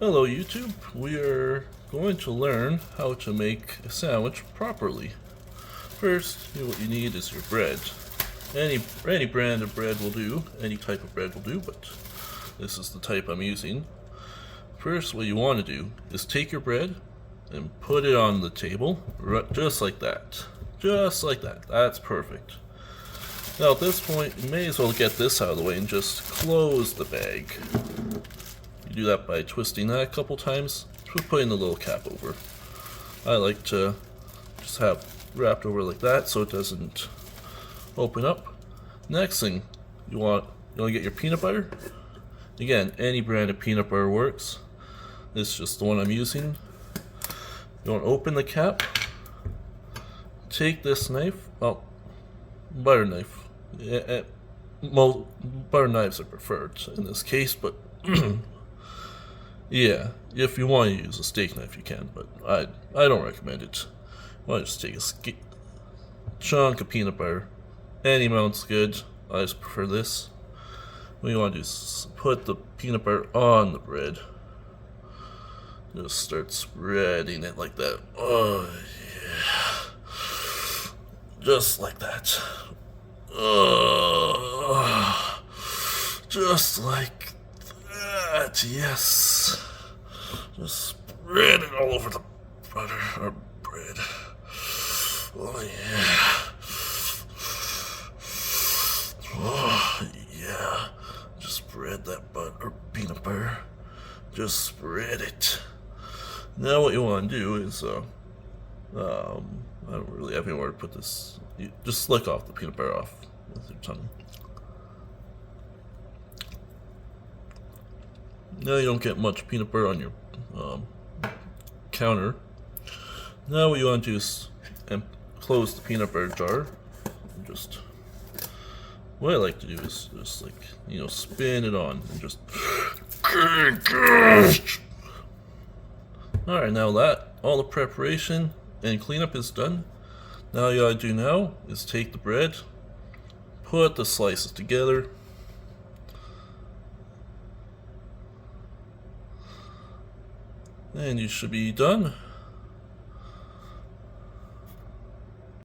Hello YouTube, we are going to learn how to make a sandwich properly. First, what you need is your bread. Any brand of bread will do, any type of bread will do, but this is the type I'm using. First, what you want to do is take your bread and put it on the table, just like that. Just like that, that's perfect. Now at this point, you may as well get this out of the way and just close the bag. You do that by twisting that a couple times, putting the little cap over. I like to just have wrapped over like that so it doesn't open up. Next thing, you want to get your peanut butter. Again, any brand of peanut butter works. This is just the one I'm using. You want to open the cap. Take this knife, butter knife. Butter knives are preferred in this case, but yeah, if you want to use a steak knife, you can, but I don't recommend it. You want to just take a chunk of peanut butter. Any amount's good. I just prefer this. What you want to do is put the peanut butter on the bread. Just start spreading it like that. Oh, yeah. Just like that. Just like that, yes. Just spread it all over the butter or bread. Oh yeah. Oh yeah. Just spread that butter or peanut butter. Just spread it. Now what you want to do is I don't really have anywhere to put this. You just slick off the peanut butter off with your tongue. Now you don't get much peanut butter on your counter. Now what you want to do is close the peanut butter jar. And just what I like to do is just spin it on and just. Alright, now that all the preparation and cleanup is done, now all you gotta do now is take the bread, put the slices together, and you should be done.